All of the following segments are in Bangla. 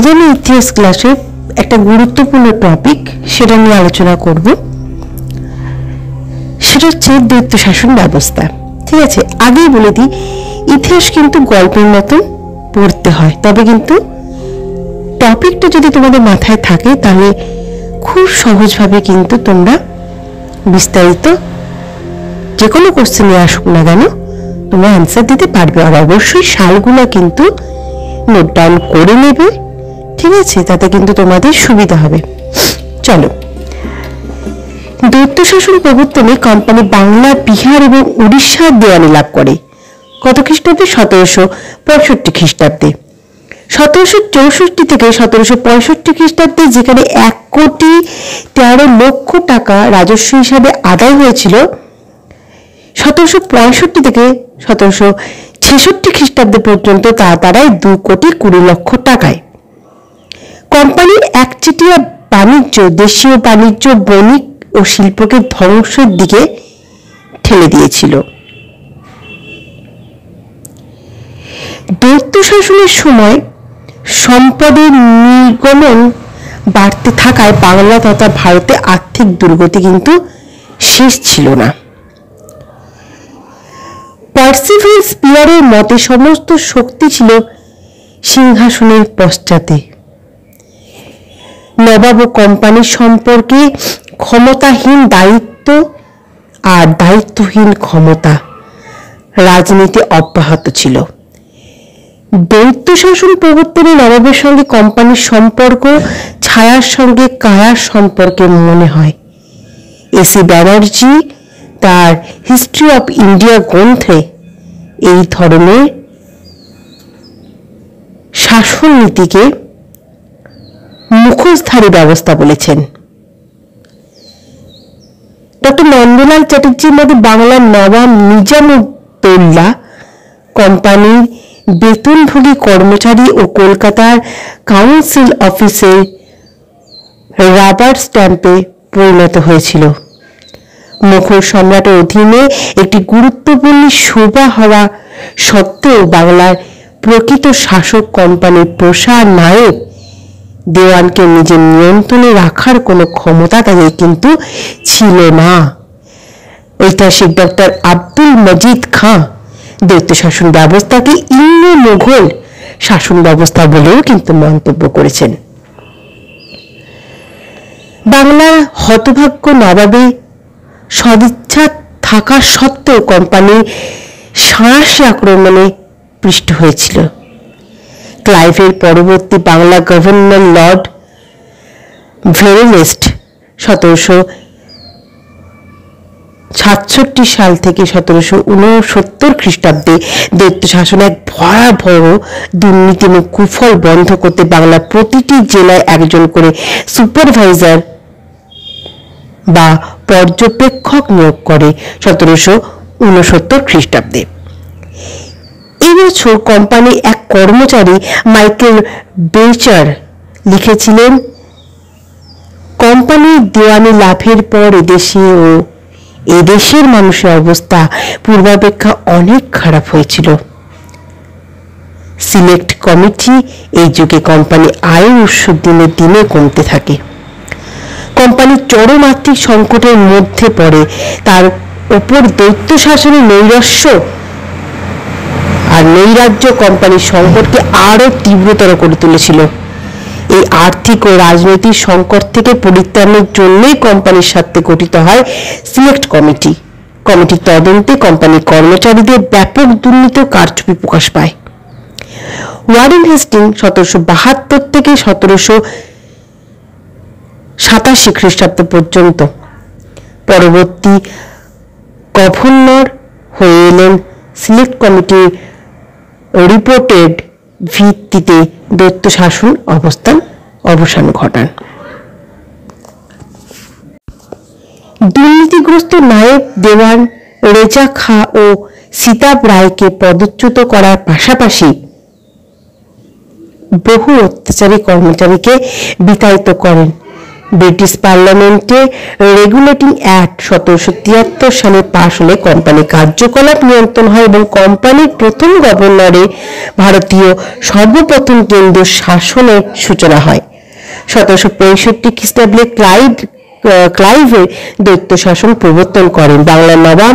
আজ আমি ইতিহাস ক্লাসে একটা গুরুত্বপূর্ণ টপিক সেটা নিয়ে আলোচনা করব। সেটা হচ্ছে দ্বৈত শাসন ব্যবস্থা। ঠিক আছে, আগেই বলে দিই, ইতিহাস কিন্তু গল্পের মতন পড়তে হয়, তবে কিন্তু টপিকটা যদি তোমাদের মাথায় থাকে তাহলে খুব সহজভাবে কিন্তু তোমরা বিস্তারিত যে কোনো কোশ্চেনে আসুক না কেন তোমরা অ্যান্সার দিতে পারবে। আর অবশ্যই সালগুলো কিন্তু নোট ডাউন করে নেবে, ঠিক আছে, তাতে কিন্তু তোমাদের সুবিধা হবে। চলো, দ্বৈত শাসন প্রবর্তনে কোম্পানি বাংলা, বিহার এবং উড়িষ্যার দেওয়ানি লাভ করে কত খ্রিস্টাব্দে? 1765 খ্রিস্টাব্দে। 1764 থেকে 1765 খ্রিস্টাব্দে যেখানে 1,13,00,000 টাকা রাজস্ব হিসাবে আদায় হয়েছিল, 1765 থেকে 1766 খ্রিস্টাব্দে পর্যন্ত তা দাঁড়ায় 2,20,00,000 টাকায়। কোম্পানির একচেটিয়া বাণিজ্য দেশীয় বাণিজ্য, বণিক ও শিল্পকে ধ্বংসের দিকে ঠেলে দিয়েছিল। দ্বৈত শাসনের সময় সম্পদের নির্গমন বাড়তে থাকায় বাংলা তথা ভারতে আর্থিক দুর্গতি কিন্তু শেষ ছিল না। পার্সিভেল স্পিয়ারের মতে সমস্ত শক্তি ছিল সিংহাসনের পশ্চাতে। নবাব ও কোম্পানির সম্পর্কে ক্ষমতাহীন দায়িত্ব আর দায়িত্বহীন ক্ষমতা রাজনীতি অব্যাহত ছিল। দ্বৈত শাসন প্রবর্তনে নবাবের সঙ্গে কোম্পানির সম্পর্ক ছায়ার সঙ্গে কায়ার সম্পর্কে মনে হয়। এসি ব্যানার্জি তার হিস্ট্রি অফ ইন্ডিয়া গ্রন্থে এই ধরনের শাসন নীতিকে মুখোশধারী ব্যবস্থা বলেছেন। ডক্টর নন্দলাল চ্যাটার্জির মধ্যে বাংলার নবাব নিজামউদ্দৌলা কোম্পানির বেতনভোগী কর্মচারী ও কলকাতার কাউন্সিল অফিসে রাবার স্ট্যাম্পে পরিণত হয়েছিল। মুঘল সম্রাটের অধীনে একটি গুরুত্বপূর্ণ শোভা হওয়া সত্ত্বেও বাংলার প্রকৃত শাসক কোম্পানির প্রসার নায়ক দেওয়ানকে নিজের নিয়ন্ত্রণে রাখার কোনো ক্ষমতা তাদের কিন্তু ছিল না। ঐতিহাসিক ডক্টর আব্দুল মজিদ খাঁ দ্বৈত শাসন ব্যবস্থাকে ইন্দো মুঘল শাসন ব্যবস্থা বলেও কিন্তু মন্তব্য করেছেন। বাংলার হতভাগ্য নবাবে সদিচ্ছা থাকা সত্ত্বেও কোম্পানি সাঁড়াশি আক্রমণে পৃষ্ঠ হয়েছিল। ক্লাইভের পরবর্তী বাংলা গভর্নর লর্ড ভেরেলেস্ট 1766 সাল থেকে 1769 খ্রিস্টাব্দে দ্বৈত শাসন এক ভয়াবহ দুর্নীতি এবং কুফল বন্ধ করতে বাংলার প্রতিটি জেলায় একজন করে সুপারভাইজার বা পর্যবেক্ষক নিয়োগ করে 1769 খ্রিস্টাব্দে। এই বছর কোম্পানির এক কর্মচারী মাইকেল বেচার লিখেছিলেন, কোম্পানির দেওয়ানি লাভের পর এদেশে ও এদেশের মানুষের অবস্থা পূর্বাপেক্ষা অনেক খারাপ হয়েছিল। সিলেক্ট কমিটি এই যুগে কোম্পানি আয়ের উৎস দিনে দিনে কমতে থাকে। কোম্পানির চরম আর্থিক সংকটের মধ্যে পড়ে, তার উপর দ্বৈত শাসনের নৈরাশ্য আর নৈরাজ্য কোম্পানির সংকটকে আরো তীব্রতর করে তুলেছিল। এই আর্থিক ও রাজনৈতিক সংকট থেকে পরিত্রাণের জন্যই কোম্পানির স্বার্থে গঠিত হয় সিলেক্ট কমিটি। কমিটির তদন্তে কোম্পানির কর্মচারীদের ব্যাপক দুর্নীতি ও কারচুপি প্রকাশ পায়। ওয়ারেন হেস্টিং 1772 থেকে 1787 খ্রিস্টাব্দ পর্যন্ত পরবর্তী গভর্নর হয়ে এলেন। সিলেক্ট কমিটির রিপোর্টের ভিত্তিতে দ্বৈত শাসন অবসান ঘটান। দুর্নীতিগ্রস্ত নায়েব দেওয়ান রেজা খাঁ ও সীতাব রায়কে পদচ্যুত করার পাশাপাশি বহু অত্যাচারী কর্মচারীকে বিতাড়িত করেন। ব্রিটিশ পার্লামেন্টে রেগুলেটিং অ্যাক্ট 1773 সালে পাশ হলে কোম্পানি কার্যকলাপ নিয়ন্ত্রণ হয় এবং কোম্পানির প্রথম গভর্নরে ভারতীয় সর্বপ্রথম কেন্দ্রীয় শাসনের সূচনা হয়। 1765 খ্রিস্টাব্দে ক্লাইভের দৈত্য শাসন প্রবর্তন করেন বাংলার নবাব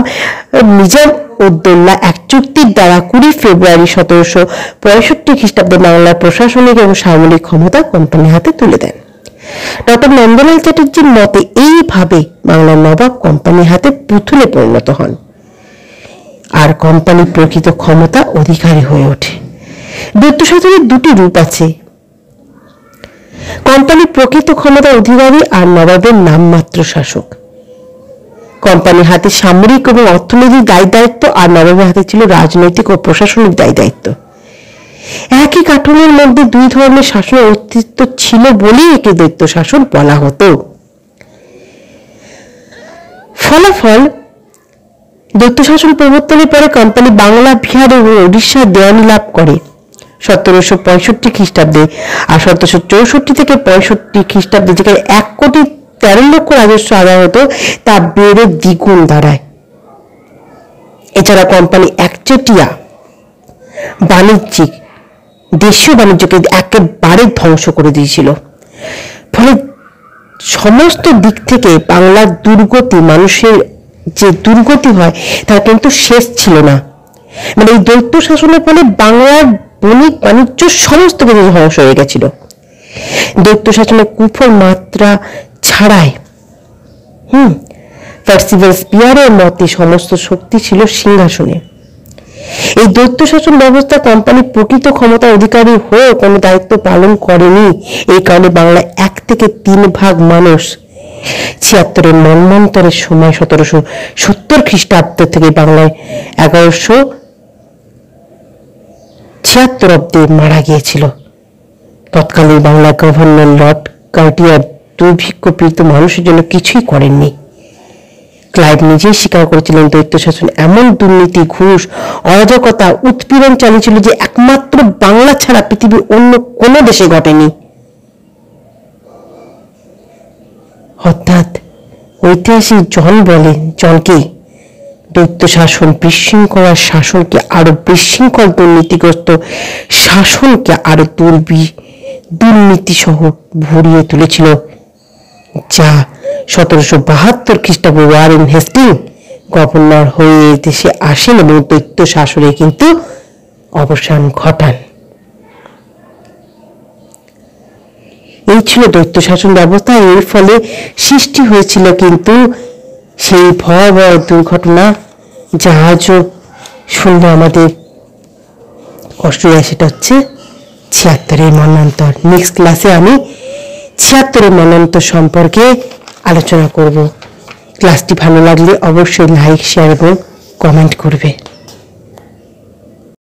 নিজাম উদ্দৌলা এক চুক্তির দ্বারা 20 ফেব্রুয়ারি 1765 খ্রিস্টাব্দে বাংলার প্রশাসনিক এবং সামরিক ক্ষমতা কোম্পানির হাতে তুলে দেন। ডক্টর নন্দলাল চ্যাটার্জির মতে এইভাবে বাংলার নবাব কোম্পানির হাতে পুতুলে পরিণত হন আর কোম্পানি প্রকৃত ক্ষমতা অধিকারী হয়ে ওঠে। দৈত্য শাসনের দুটি রূপ আছে, কোম্পানি প্রকৃত ক্ষমতা অধিকারী আর নবাবের নামমাত্র শাসক। কোম্পানির হাতে সামরিক এবং অর্থনৈতিক দায় দায়িত্ব আর নবাবের হাতে ছিল রাজনৈতিক ও প্রশাসনিক দায় দায়িত্ব। একই কাঠামোর মধ্যে দুই ধরনের শাসনের অস্তিত্ব ছিল বলেই একে দৈত্য শাসন বলা হতো। ফলাফল, দৈত্য শাসন প্রবর্তনের পরে কোম্পানি বাংলা, বিহার এবং ওড়িশা দেওয়ানি লাভ করে 1765 খ্রিস্টাব্দে, আর 1764 থেকে 65 খ্রিস্টাব্দে যেখানে 1,13,00,000 রাজস্ব আদায় হতো তা বেড়ে দ্বিগুণ দাঁড়ায়। এছাড়া কোম্পানি একচেটিয়া দেশীয় বাণিজ্যকে একেবারে ধ্বংস করে দিয়েছিল। ফলে সমস্ত দিক থেকে বাংলার দুর্গতি, মানুষের যে দুর্গতি হয় তার কিন্তু শেষ ছিল না। মানে এই দৈত্য শাসনের ফলে বাংলার বণিক বাণিজ্য সমস্ত কিছু ধ্বংস হয়ে গেছিল। দৈত্য শাসনের কুফল মাত্রা ছাড়াই পার্সিভাল স্পিয়ারের মতে সমস্ত শক্তি ছিল সিংহাসনে। এই দৈত্য শাসন ব্যবস্থা কোম্পানি প্রকৃত ক্ষমতা অধিকারী হয়ে কোনো দায়িত্ব পালন করেনি। এই কারণে বাংলা 1 থেকে 3 ভাগ মানুষ 76 মন্বন্তরের সময় 1770 খ্রিস্টাব্দ থেকে বাংলায় 1176 অব্দে মারা গিয়েছিল। তৎকালীন বাংলার গভর্নর লর্ড কার্টিয়ার দুর্ভিক্ষপীড়িত মানুষের জন্য কিছুই করেননি। ক্লাইভ নিজেই স্বীকার করেছিলেন দৈত্য শাসন এমন দুর্নীতি, ঘুষ, অরাজকতা, উৎপীড়ন চালিয়েছিল যে একমাত্র বাংলা ছাড়া পৃথিবীর অন্য কোনো দেশে ঘটেনি। অর্থাৎ ঐতিহাসিক জনকে দৈত্য শাসন বিশৃঙ্খলার শাসনকে আরো বিশৃঙ্খল, দুর্নীতিগ্রস্ত শাসনকে আরো দুর্নীতি সহ ভরিয়ে তুলেছিল, যা 1772 খ্রিস্টাব্দে ওয়ারেন হেস্টিং গভর্নর হয়ে দেশে আসেন এবং দৈত্য শাসনে কিন্তু অবসান ঘটান। এই ছিল দৈত্য শাসন ব্যবস্থা। এর ফলে সৃষ্টি হয়েছিল কিন্তু সেই ভয়াবহ দুর্ঘটনা, যা আজও শুনলে আমাদের কষ্ট হয়। সেটা হচ্ছে 76 মন্বন্তর। নেক্সট ক্লাসে আমি 76 মন্বন্তর সম্পর্কে আলোচনা করব। ক্লাসটি ভালো লাগলে অবশ্যই লাইক, শেয়ার এবং কমেন্ট করবে।